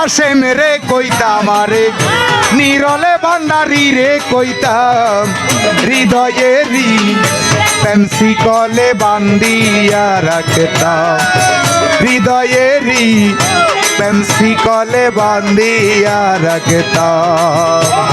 কাশেম রে কইতাম আরে নিরলে ভান্ডারি রে কইতাম হৃদয়েরই প্রেমসি কলে বান্দিয়া রাখতাম হৃদয়েরই প্রেমসি কলে বান্দিয়া রাখতাম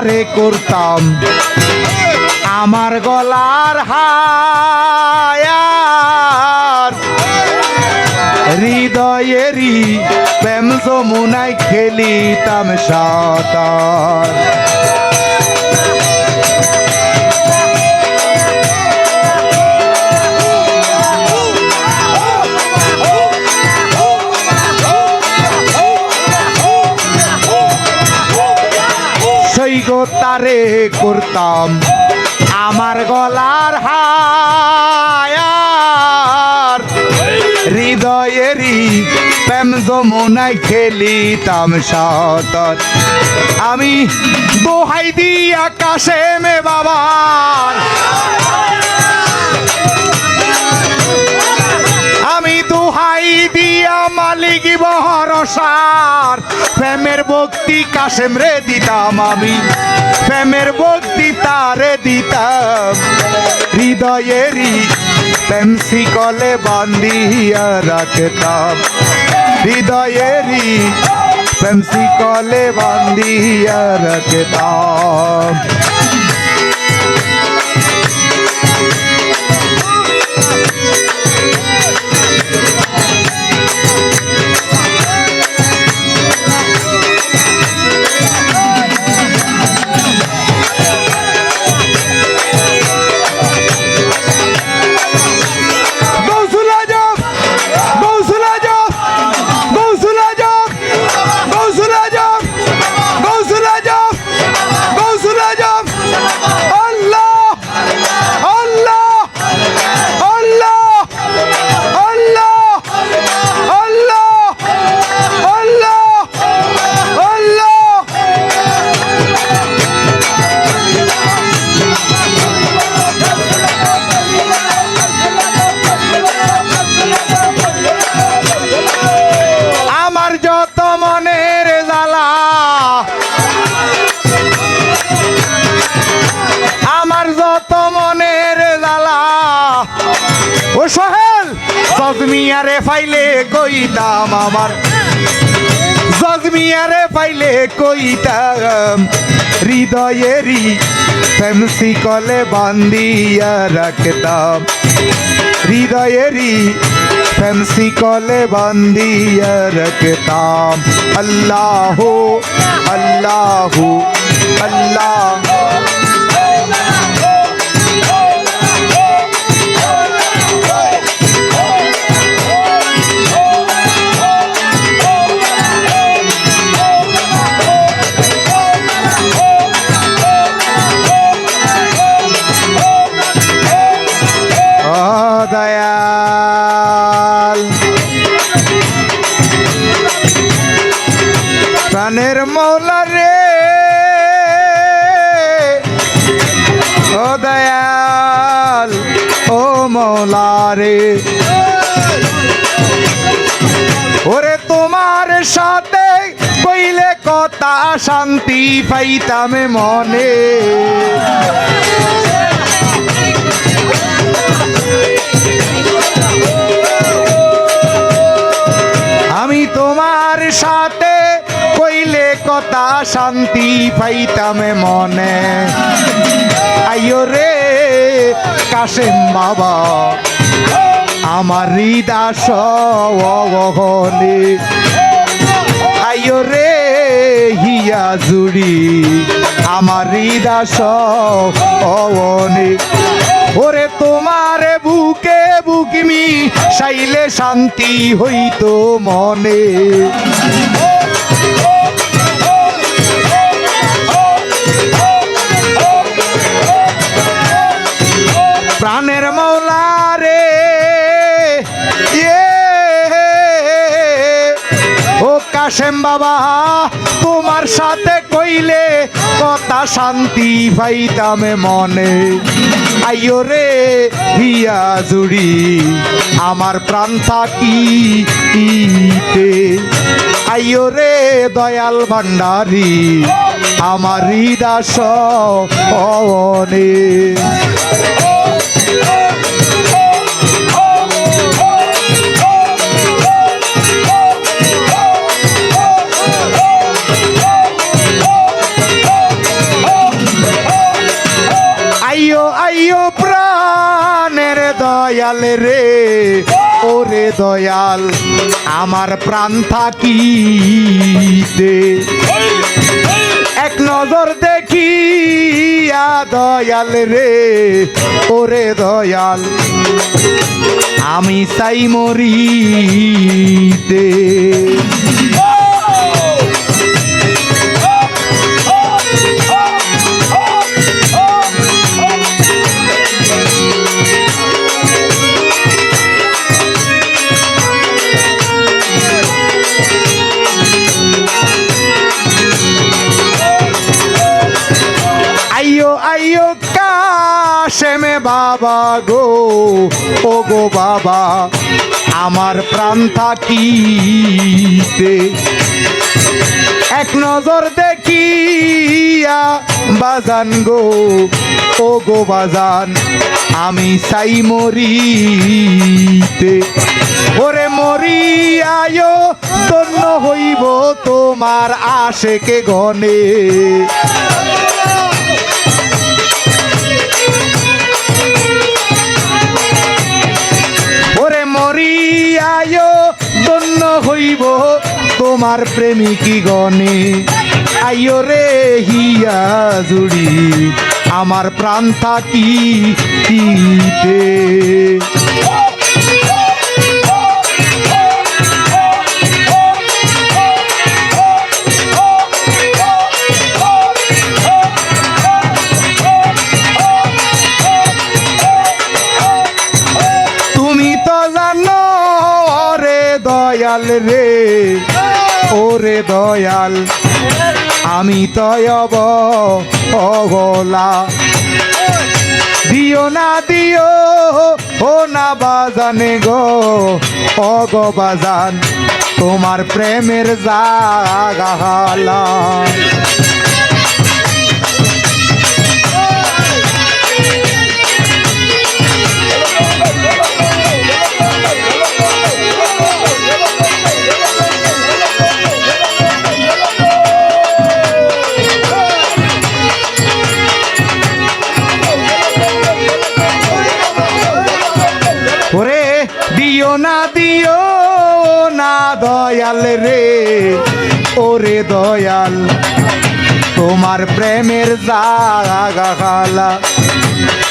তারে করতাম আমার গলার হার হৃদয়েরই প্রেম যমুনায় খেলিতাম সাঁতার তারে করতাম আমার গলার হার হৃদয়েরই প্রেম যমুনায় খেলিতাম সাঁতার আমি দোহাই দিয়া কাশেমে বাবা আমি দোহাই দিয়া মালিক ভরসার প্রেমের ভক্তি কাশেম রে দিতাম আমি প্রেমের ভক্তি তারে দিতাম হৃদয়েরই প্রেমসি কলে বান্ধিয়া রাখতাম হৃদয়েরই প্রেমসি কলে বান্ধিয়া রাখতাম জজমিয়ারে ফাইলে কইতাম আমার জজমিয়ারে ফাইলে কইতাম হৃদয়েরই প্রেমসি কলে বান্ধিয়া রাখতাম হৃদয়েরই প্রেমসি কলে বান্ধিয়া রাখতাম আল্লাহ আল্লাহ আল্লাহ দয়াল প্রাণের মৌলা রে ও দয়াল ও মৌলা রে ওরে তোমার সাথে কইলে কথা শান্তি পাইতাম মনে আমি তোমার সাথে কইলে কথা শান্তি পাইতাম মনে আইয়ো রে কাশেম বাবা আমার হৃদাস আইয়ো রে হিয়া জুড়ি আমার হৃদাস ওরে তোমার বুকে বুকমি চাইলে শান্তি হইতো মনে প্রাণের মৌলা রে কাশেম বাবা তোমার সাথে কইলে কথা শান্তি পাইতাম মনে আইও রে হিয়া জুড়ি আমার প্রাণ থাকিতে আইও রে দয়াল ভান্ডারী আমার হৃদাস অনে আইও আইও প্রাণের দয়াল রে ওরে দয়াল আমার প্রাণ থাকিতে এক নজর দেখিয়া দয়াল রে ওরে দয়াল আমি চাই মরিতে আইও আইও কাশেমে বাবা গো ও গো বাবা আমার প্রাণ থাকিতে এক নজর দেখিয়া বাজান গো ও গো বাজান আমি চাই মরিতে ওরে মরিয়ায়ো ধন্য হইব তোমার আশেকে গনে ওরে মরিয়ায়ো ধন্য হইব তোমার প্রেমিকী গণে আইও রে হিয়া জুড়ি আমার প্রাণ থাকিতে তুমি তো জানো রে দয়াল রে ওরে দয়াল আমি তয়ব অগলা দিও ও না বাজানে গো অগ বাজান তোমার প্রেমের জাগালা ওরে দিও না দয়াল রে ওরে দয়াল তোমার প্রেমের জাগালা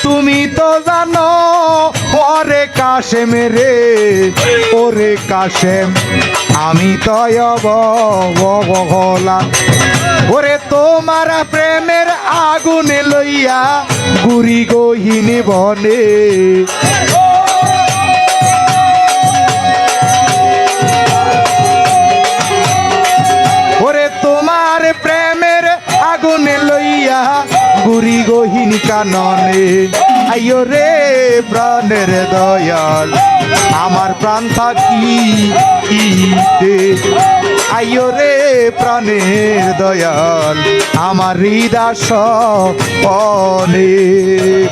তুমি তো জানো ওরে কাশেম রে ওরে কাশেম আমি তয়ব গলা ওরে তোমার প্রেমের আগুনে লইয়া গুরি গহিনী বনে তোমার প্রেমের আগুনে লইয়া গুরি গহীন কাননে আইও রে প্রাণের দয়াল আমার প্রাণ থাকিতে আইও রে প্রাণের দয়াল আমার হৃদাস অনেক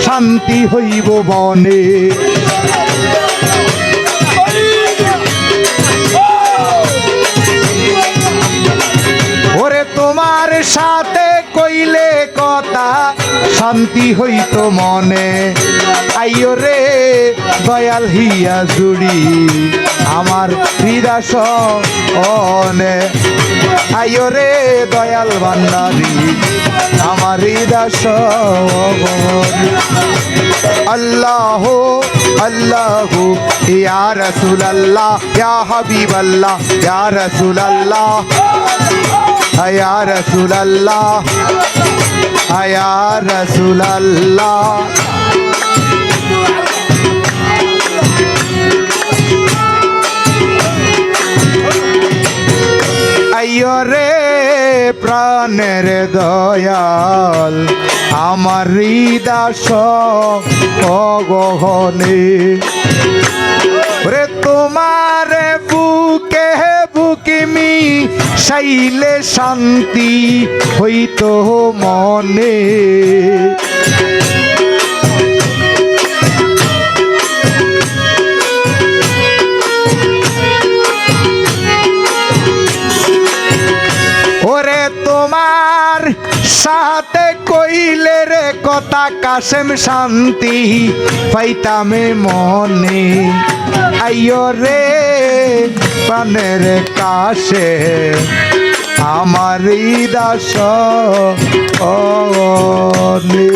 শান্তি হইব বনে। ওরে তোমার সাথে কইলে কথা শান্তি হইতো মনে। আইও রে দয়াল হিয়া জুড়ি আমার হৃদাস অনে। আইও রে দয়াল ভান্ডারি আমার হৃদাস। আল্লাহ আল্লাহ ইয়া রাসূলুল্লাহ ইয়া হাবিবাল্লাহ ইয়া রাসূলুল্লাহ ইয়া রাসূলুল্লাহ ইয়া রাসূলুল্লাহ। আইও রে প্রাণের দয়াল আমার হৃদাস অগহনে। রে তোমার বুকে বুকিমি সাইলে শান্তি হইতো মনে। ওরে তোমার সাথে কইলে রে কথা কাশেম শান্তি পাইতামে মনে। আইও রে প্রাণের কাশে আমার হৃদাস অনে।